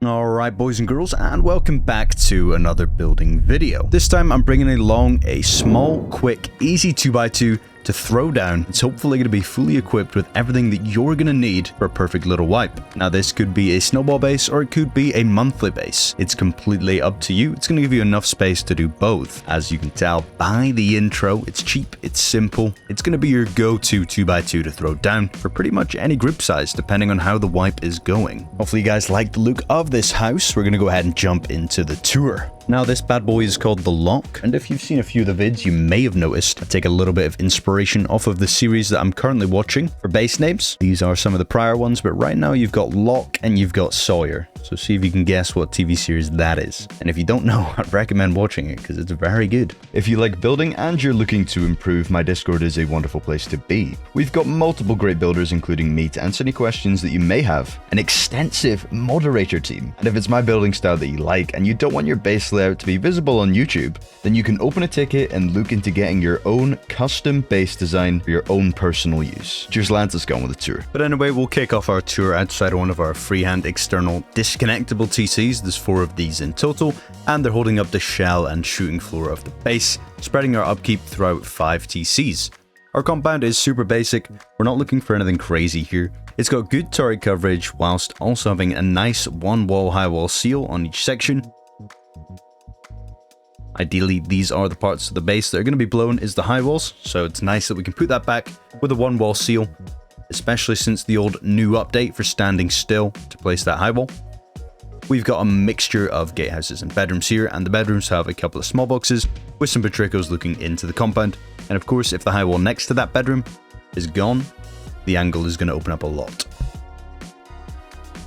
Alright boys and girls, and welcome back to another building video. This time I'm bringing along a small, quick, easy 2x2 to throw down. It's hopefully going to be fully equipped with everything that you're going to need for a perfect little wipe. Now this could be a snowball base or it could be a monthly base. It's completely up to you. It's going to give you enough space to do both. As you can tell by the intro, it's cheap, it's simple. It's going to be your go-to 2x2 to throw down for pretty much any group size depending on how the wipe is going. Hopefully you guys like the look of this house. We're going to go ahead and jump into the tour. Now this bad boy is called the Locke, and if you've seen a few of the vids, you may have noticed I take a little bit of inspiration off of the series that I'm currently watching. For base names, these are some of the prior ones, but right now you've got Locke and you've got Sawyer. So see if you can guess what TV series that is. And if you don't know, I'd recommend watching it because it's very good. If you like building and you're looking to improve, my Discord is a wonderful place to be. We've got multiple great builders, including me, to answer any questions that you may have, an extensive moderator team. And if it's my building style that you like and you don't want your base layout to be visible on YouTube, then you can open a ticket and look into getting your own custom base design for your own personal use. Cheers lads, let's go on with the tour. But anyway, we'll kick off our tour outside of one of our freehand external disconnectable TCs. There's 4 of these in total, and they're holding up the shell and shooting floor of the base, spreading our upkeep throughout 5 TCs. Our compound is super basic. We're not looking for anything crazy here. It's got good turret coverage whilst also having a nice one wall high wall seal on each section. Ideally, these are the parts of the base that are going to be blown is the high walls, so it's nice that we can put that back with a one wall seal, especially since the old new update for standing still to place that high wall. We've got a mixture of gatehouses and bedrooms here, and the bedrooms have a couple of small boxes with some patricos looking into the compound. And of course, if the high wall next to that bedroom is gone, the angle is going to open up a lot.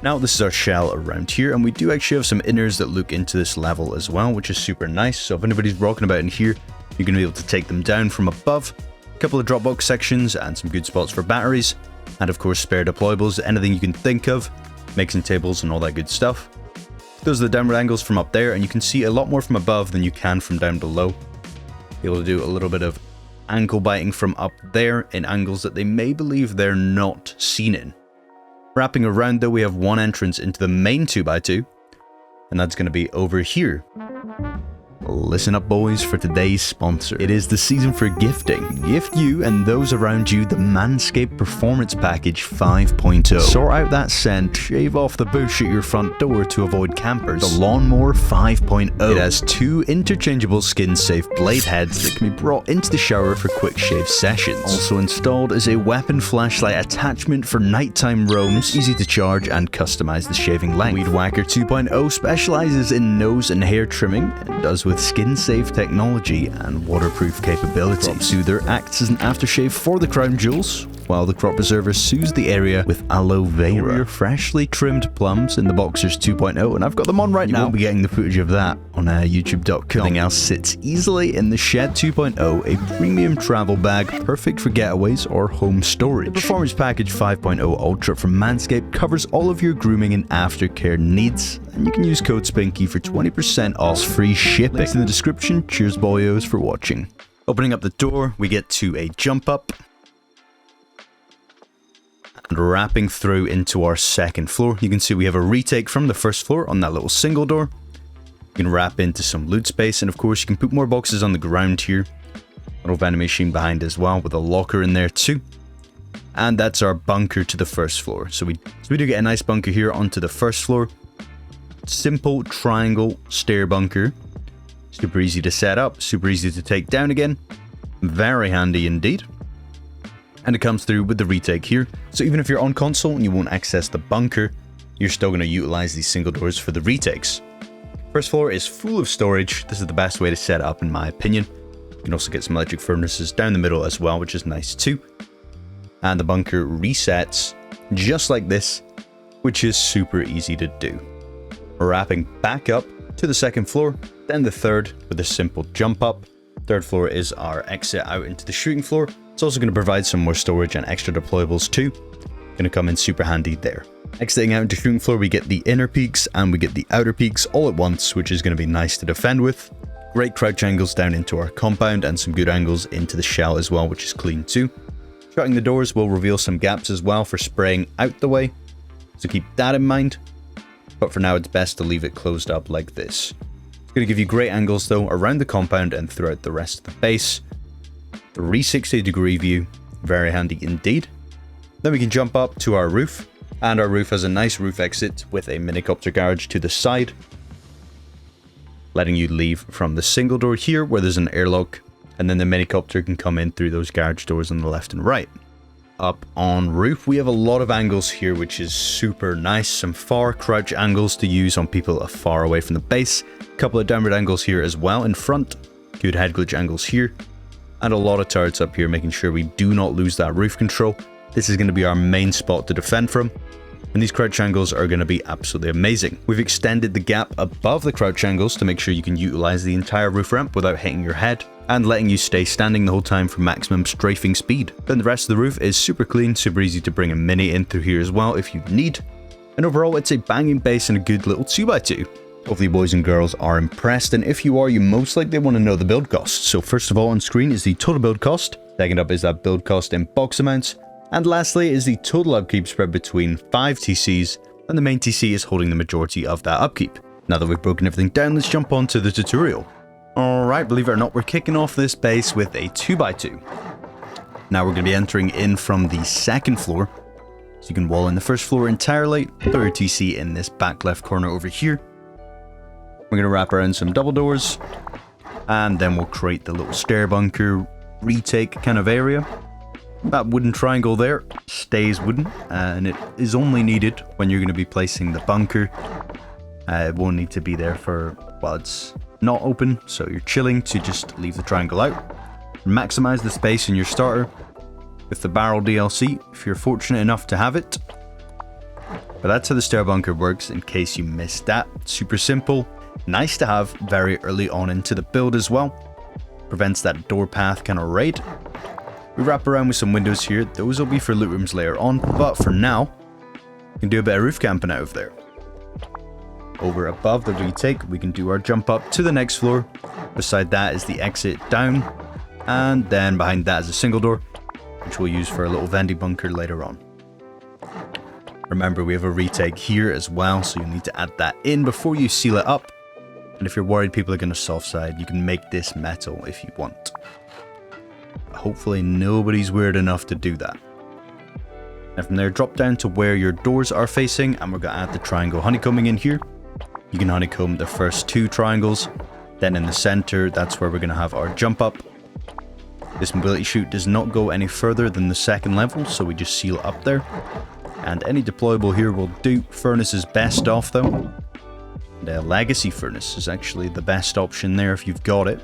Now this is our shell around here, and we do actually have some inners that look into this level as well, which is super nice. So if anybody's rocking about in here, you're going to be able to take them down from above. A couple of dropbox sections and some good spots for batteries, and of course spare deployables, anything you can think of, mixing tables and all that good stuff. Those are the downward angles from up there, and you can see a lot more from above than you can from down below. Be able to do a little bit of ankle biting from up there in angles that they may believe they're not seen in. Wrapping around though, we have one entrance into the main 2x2, and that's going to be over here. Listen up boys for today's sponsor. It is the season for gifting. Gift you and those around you the Manscaped Performance Package 5.0. Sort out that scent, shave off the bush at your front door to avoid campers. The Lawnmower 5.0. It has 2 interchangeable skin-safe blade heads that can be brought into the shower for quick shave sessions. Also installed is a weapon flashlight attachment for nighttime roams, easy to charge and customize the shaving length. Weed Whacker 2.0 specializes in nose and hair trimming and does with skin-safe technology and waterproof capability. Crop Soother acts as an aftershave for the crown jewels, while the Crop Preserver soothes the area with aloe vera. Your freshly trimmed plums in the Boxers 2.0, and I've got them on right now. You won't be getting the footage of that on youtube.com. Everything else sits easily in the Shed 2.0, a premium travel bag perfect for getaways or home storage. The Performance Package 5.0 Ultra from Manscaped covers all of your grooming and aftercare needs, and you can use code SPINKY for 20% off free shipping. Links in the description. Cheers boyos for watching. Opening up the door, we get to a jump up, and wrapping through into our second floor. You can see we have a retake from the first floor on that little single door. You can wrap into some loot space, and of course you can put more boxes on the ground here. Little vending machine behind as well with a locker in there too. And that's our bunker to the first floor. So we do get a nice bunker here onto the first floor. Simple triangle stair bunker. Super easy to set up, super easy to take down again. Very handy indeed. And it comes through with the retake here. So even if you're on console and you won't access the bunker, you're still going to utilize these single doors for the retakes. First floor is full of storage. This is the best way to set it up in my opinion. You can also get some electric furnaces down the middle as well, which is nice too. And the bunker resets just like this, which is super easy to do. Wrapping back up to the second floor, then the third with a simple jump up. Third floor is our exit out into the shooting floor. It's also going to provide some more storage and extra deployables too. Going to come in super handy there. Exiting out into shooting floor, we get the inner peaks and we get the outer peaks all at once, which is going to be nice to defend with. Great crouch angles down into our compound and some good angles into the shell as well, which is clean too. Shutting the doors will reveal some gaps as well for spraying out the way, so keep that in mind. but for now it's best to leave it closed up like this. It's going to give you great angles though around the compound and throughout the rest of the base. 360-degree view, very handy indeed. Then we can jump up to our roof, and our roof has a nice roof exit with a minicopter garage to the side, letting you leave from the single door here where there's an airlock, and then the minicopter can come in through those garage doors on the left and right. Up on roof, we have a lot of angles here, which is super nice. Some far crouch angles to use on people far away from the base. A couple of downward angles here as well in front. Good head glitch angles here. And a lot of turrets up here, making sure we do not lose that roof control. This is going to be our main spot to defend from. And these crouch angles are going to be absolutely amazing. We've extended the gap above the crouch angles to make sure you can utilize the entire roof ramp without hitting your head, and letting you stay standing the whole time for maximum strafing speed. Then the rest of the roof is super clean, super easy to bring a mini in through here as well if you need. And overall, it's a banging base and a good little 2x2. Hopefully boys and girls are impressed, and if you are, you most likely want to know the build cost. So first of all on screen is the total build cost, second up is that build cost in box amounts, and lastly is the total upkeep spread between 5 TCs, and the main TC is holding the majority of that upkeep. Now that we've broken everything down, let's jump on to the tutorial. Alright, believe it or not, we're kicking off this base with a 2x2. Now we're going to be entering in from the second floor, so you can wall in the first floor entirely, throw your TC in this back left corner over here. We're going to wrap around some double doors, and then we'll create the little stair bunker retake kind of area. That wooden triangle there stays wooden, and it is only needed when you're going to be placing the bunker. It won't need to be there for while it's not open, so you're chilling to just leave the triangle out. Maximize the space in your starter with the barrel DLC if you're fortunate enough to have it. But that's how the stair bunker works in case you missed that. Super simple, nice to have very early on into the build as well. Prevents that door path kind of raid. We wrap around with some windows here, those will be for loot rooms later on, but for now, we can do a bit of roof camping out of there. Over above the retake, we can do our jump up to the next floor. Beside that is the exit down, and then behind that is a single door, which we'll use for a little vending bunker later on. Remember, we have a retake here as well, so you'll need to add that in before you seal it up. And if you're worried people are going to soft side, you can make this metal if you want. Hopefully nobody's weird enough to do that. And from there, drop down to where your doors are facing, and we're going to add the triangle honeycombing in here. You can honeycomb the first 2 triangles, then in the center, that's where we're going to have our jump up. This mobility chute does not go any further than the second level, so we just seal it up there. And any deployable here will do. Furnace is best off though. The legacy furnace is actually the best option there if you've got it.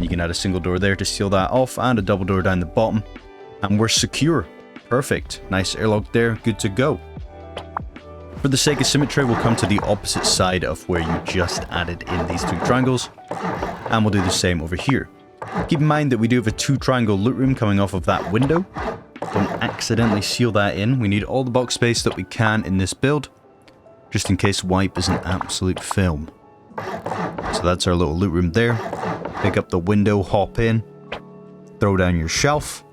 You can add a single door there to seal that off, and a double door down the bottom, and we're secure. Perfect. Nice airlock there, good to go. For the sake of symmetry, we'll come to the opposite side of where you just added in these 2 triangles, and we'll do the same over here. Keep in mind that we do have a 2 triangle loot room coming off of that window. Don't accidentally seal that in. We need all the box space that we can in this build, just in case wipe is an absolute film. So that's our little loot room there. Pick up the window, hop in, throw down your shelf,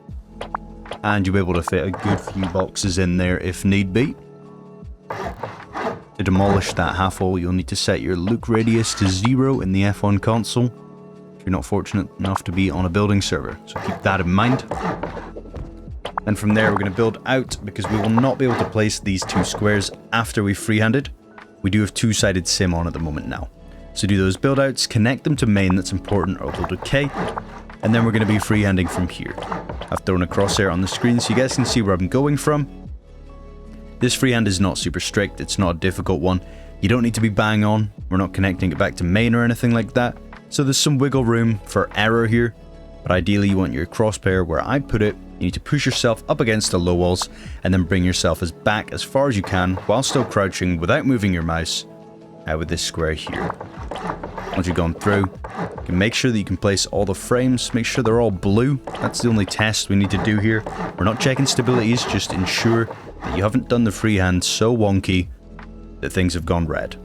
and you'll be able to fit a good few boxes in there if need be. To demolish that half wall, you'll need to set your look radius to 0 in the F1 console if you're not fortunate enough to be on a building server, so keep that in mind. Then from there we're going to build out, because we will not be able to place these 2 squares after we've freehanded. We do have 2-sided sim on at the moment now. So do those build outs, connect them to main, that's important, or they'll decay, and then we're going to be freehanding from here. I've thrown a crosshair on the screen so you guys can see where I'm going from. This freehand is not super strict, it's not a difficult one. You don't need to be bang on, we're not connecting it back to main or anything like that, so there's some wiggle room for error here, but ideally you want your crosshair where I put it. You need to push yourself up against the low walls, and then bring yourself as back as far as you can, while still crouching without moving your mouse, with this square here. Once you've gone through, you can make sure that you can place all the frames, make sure they're all blue. That's the only test we need to do here. We're not checking stabilities, just ensure that you haven't done the freehand so wonky that things have gone red.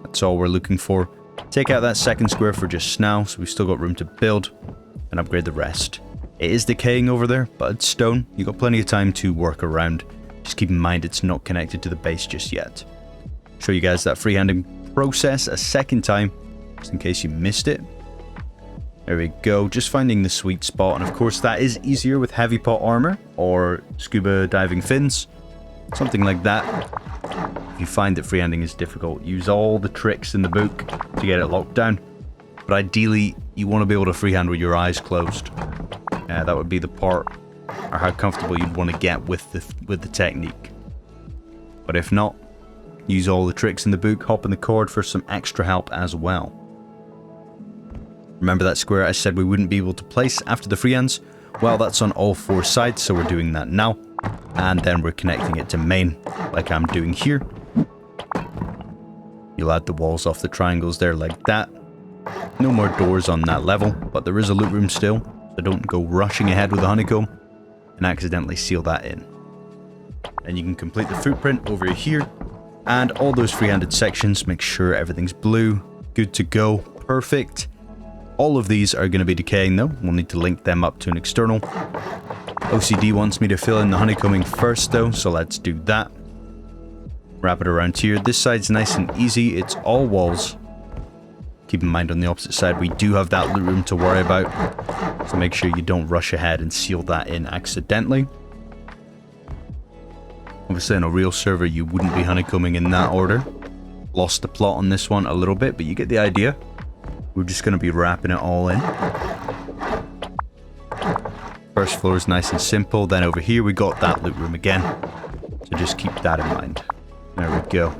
That's all we're looking for. Take out that second square for just now, so we've still got room to build, and upgrade the rest. It is decaying over there, but it's stone. You've got plenty of time to work around. Just keep in mind it's not connected to the base just yet. show you guys that freehanding process a second time, just in case you missed it. There we go, just finding the sweet spot, and of course that is easier with heavy pot armor or scuba diving fins, something like that. If you find that freehanding is difficult, use all the tricks in the book to get it locked down, but ideally you want to be able to freehand with your eyes closed. That would be the part, or how comfortable you'd want to get with the technique. But if not, use all the tricks in the book, hop in the cord for some extra help as well. Remember that square I said we wouldn't be able to place after the freehands? Well, that's on all 4 sides, so we're doing that now. And then we're connecting it to main, like I'm doing here. You'll add the walls off the triangles there like that. No more doors on that level, but there is a loot room still, so don't go rushing ahead with the honeycomb and accidentally seal that in. And you can complete the footprint over here, and all those free-handed sections, make sure everything's blue, good to go, perfect. All of these are going to be decaying though, we'll need to link them up to an external. OCD wants me to fill in the honeycombing first though, so let's do that. Wrap it around here. This side's nice and easy, it's all walls. Keep in mind on the opposite side we do have that loot room to worry about, so make sure you don't rush ahead and seal that in accidentally. Obviously on a real server you wouldn't be honeycombing in that order. Lost the plot on this one a little bit, but you get the idea. We're just going to be wrapping it all in. First floor is nice and simple, then over here we got that loot room again, so just keep that in mind. There we go.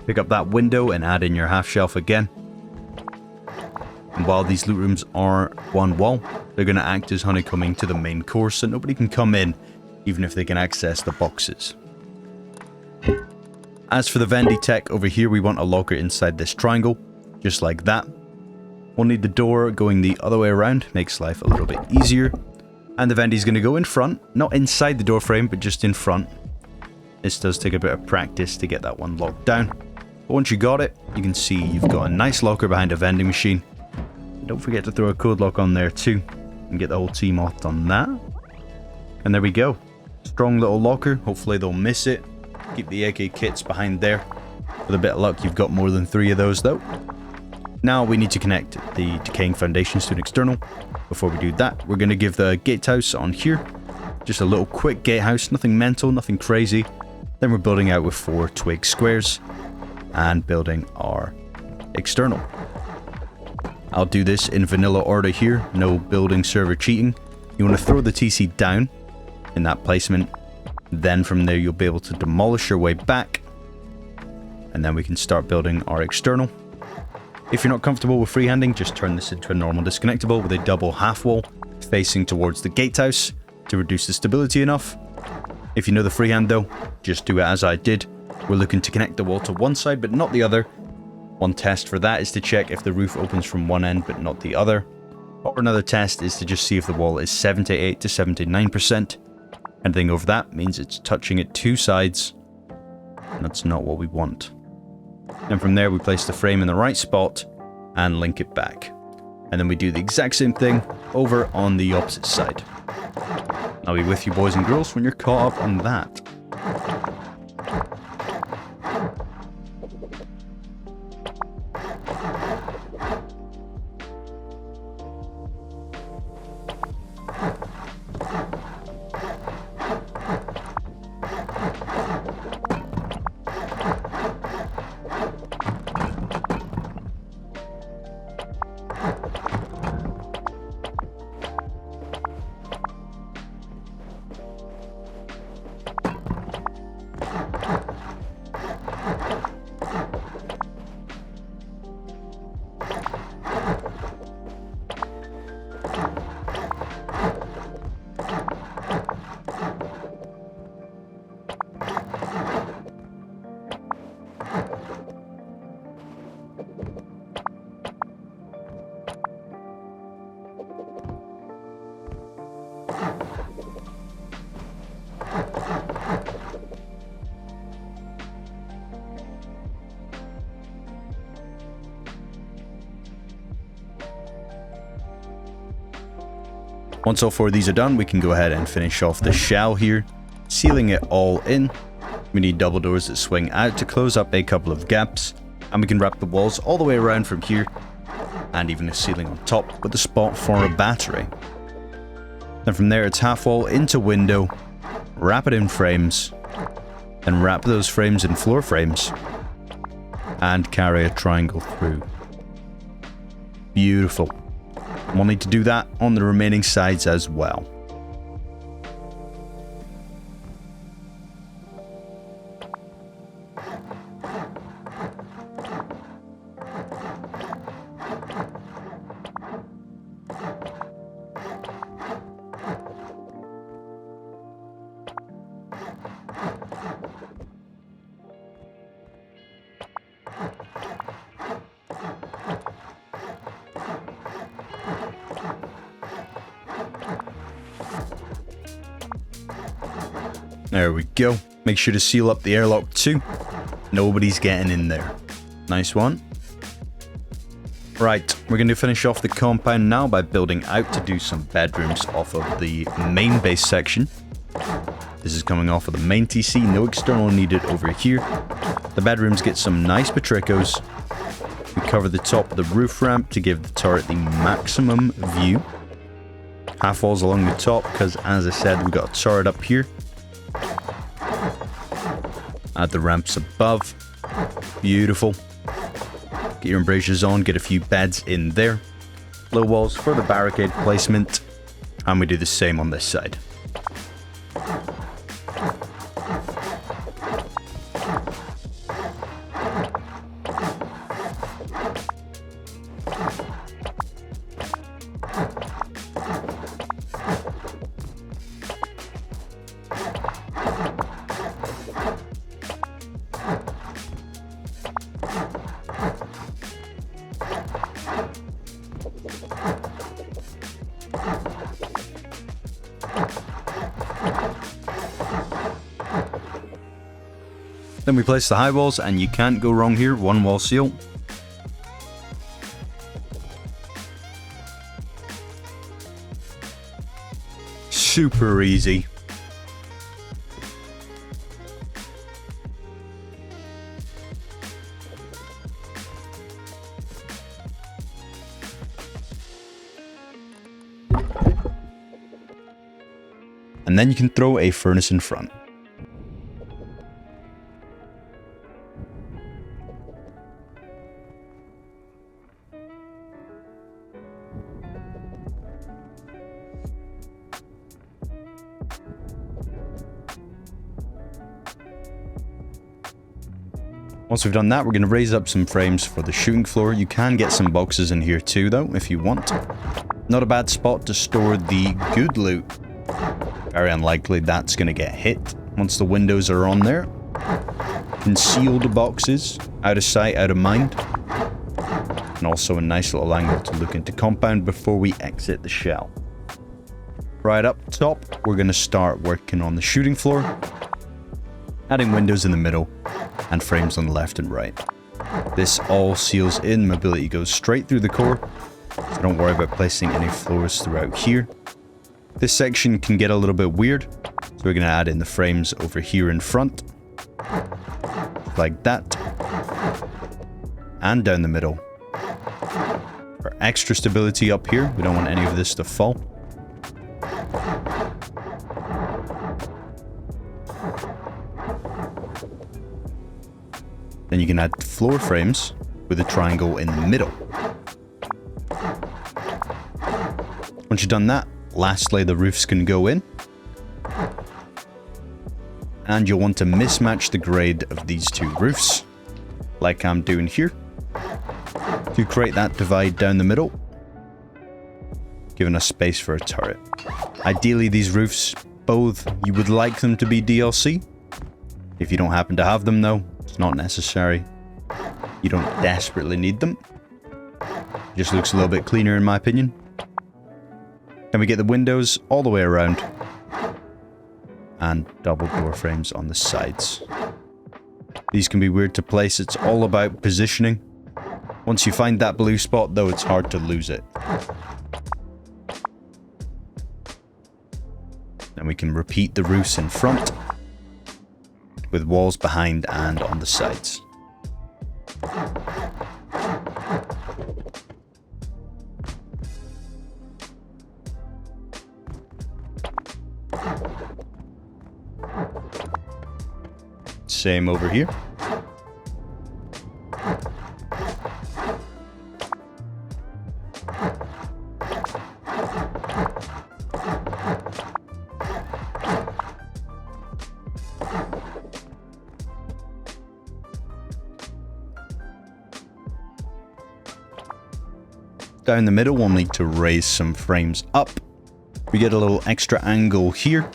Pick up that window and add in your half shelf again. And while these loot rooms are one wall, they're going to act as honeycombing to the main core, so nobody can come in even if they can access the boxes. As for the Vendy tech, over here we want a locker inside this triangle, just like that. We'll need the door going the other way around, makes life a little bit easier. And the Vendy's going to go in front, not inside the door frame, but just in front. This does take a bit of practice to get that one locked down. But once you got it, you can see you've got a nice locker behind a vending machine. And don't forget to throw a code lock on there too, and get the whole team off on that. And there we go. Strong little locker, hopefully they'll miss it. Keep the AK kits behind there. With a bit of luck, you've got more than 3 of those though. Now we need to connect the decaying foundations to an external. Before we do that, we're going to give the gatehouse on here. Just a little quick gatehouse, nothing mental, nothing crazy. Then we're building out with 4 twig squares and building our external. I'll do this in vanilla order here, no building server cheating. You want to throw the TC down in that placement. Then from there you'll be able to demolish your way back. And then we can start building our external. If you're not comfortable with freehanding, just turn this into a normal disconnectable with a double half wall facing towards the gatehouse to reduce the stability enough. If you know the freehand though, just do it as I did. We're looking to connect the wall to one side but not the other. One test for that is to check if the roof opens from one end but not the other. Or another test is to just see if the wall is 78 to 79%. Anything over that means it's touching at 2 sides. And that's not what we want. And from there we place the frame in the right spot and link it back. And then we do the exact same thing over on the opposite side. I'll be with you boys and girls when you're caught up on that. Once all 4 of these are done, we can go ahead and finish off the shell here, sealing it all in. We need double doors that swing out to close up a couple of gaps, and we can wrap the walls all the way around from here, and even a ceiling on top with a spot for a battery. Then from there it's half wall into window, wrap it in frames, then wrap those frames in floor frames, and carry a triangle through. Beautiful. We'll need to do that on the remaining sides as well. There we go. Make sure to seal up the airlock too. Nobody's getting in there. Nice one. Right, we're going to finish off the compound now by building out to do some bedrooms off of the main base section. This is coming off of the main TC, no external needed over here. The bedrooms get some nice petricos. We cover the top of the roof ramp to give the turret the maximum view. Half walls along the top because, as I said, we got a turret up here. Add the ramps above. Beautiful. Get your embrasures on, get a few beds in there. Low walls for the barricade placement. And we do the same on this side. Then we place the high walls, and you can't go wrong here. One wall seal. Super easy. And then you can throw a furnace in front. Once we've done that, we're going to raise up some frames for the shooting floor. You can get some boxes in here too, though, if you want. Not a bad spot to store the good loot. Very unlikely that's going to get hit once the windows are on there. Concealed boxes, out of sight, out of mind. And also a nice little angle to look into compound before we exit the shell. Right up top, we're going to start working on the shooting floor. Adding windows in the middle. And frames on the left and right. This all seals in, mobility goes straight through the core, so don't worry about placing any floors throughout here. This section can get a little bit weird, so we're going to add in the frames over here in front, like that, and down the middle. For extra stability up here, we don't want any of this to fall. Then you can add floor frames with a triangle in the middle. Once you've done that, lastly the roofs can go in. And you'll want to mismatch the grade of these two roofs, like I'm doing here, to create that divide down the middle, giving us space for a turret. Ideally these roofs, both, you would like them to be DLC. If you don't happen to have them though, it's not necessary. You don't desperately need them. It just looks a little bit cleaner in my opinion. Then we get the windows all the way around. And double door frames on the sides. These can be weird to place, it's all about positioning. Once you find that blue spot though, it's hard to lose it. Then we can repeat the roofs in front. with walls behind and on the sides. Same over here. Down the middle, we'll need to raise some frames up. We get a little extra angle here.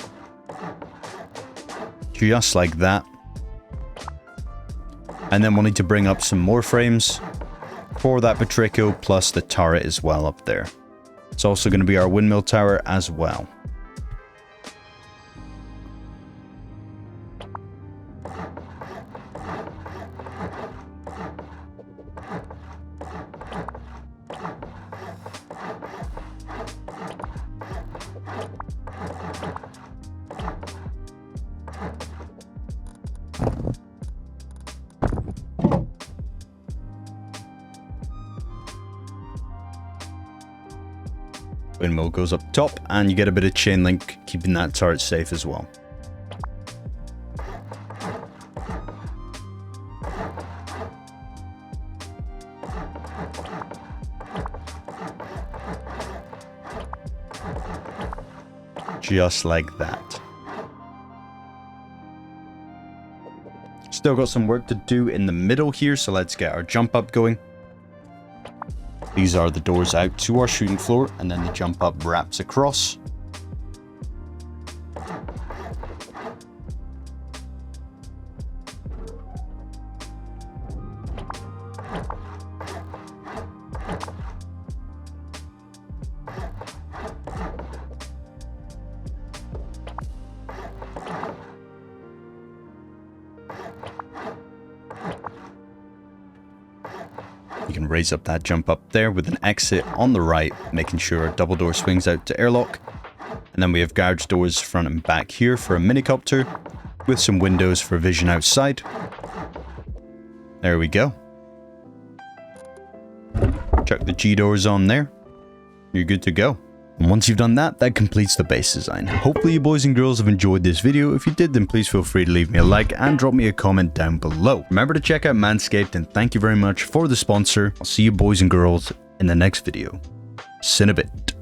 Just like that. And then we'll need to bring up some more frames for that Patrico plus the turret as well up there. It's also going to be our windmill tower as well. Windmill goes up top, and you get a bit of chain link, keeping that turret safe as well. Just like that. Still got some work to do in the middle here, so let's get our jump up going. These are the doors out to our shooting floor, and then the jump up wraps across. You can raise up that jump up there with an exit on the right, making sure our double door swings out to airlock. And then we have garage doors front and back here for a minicopter, with some windows for vision outside. There we go. Chuck the G doors on there. You're good to go. And once you've done that, that completes the base design. Hopefully you boys and girls have enjoyed this video. If you did, then please feel free to leave me a like and drop me a comment down below. Remember to check out Manscaped, and thank you very much for the sponsor. I'll see you boys and girls in the next video. See you in a bit.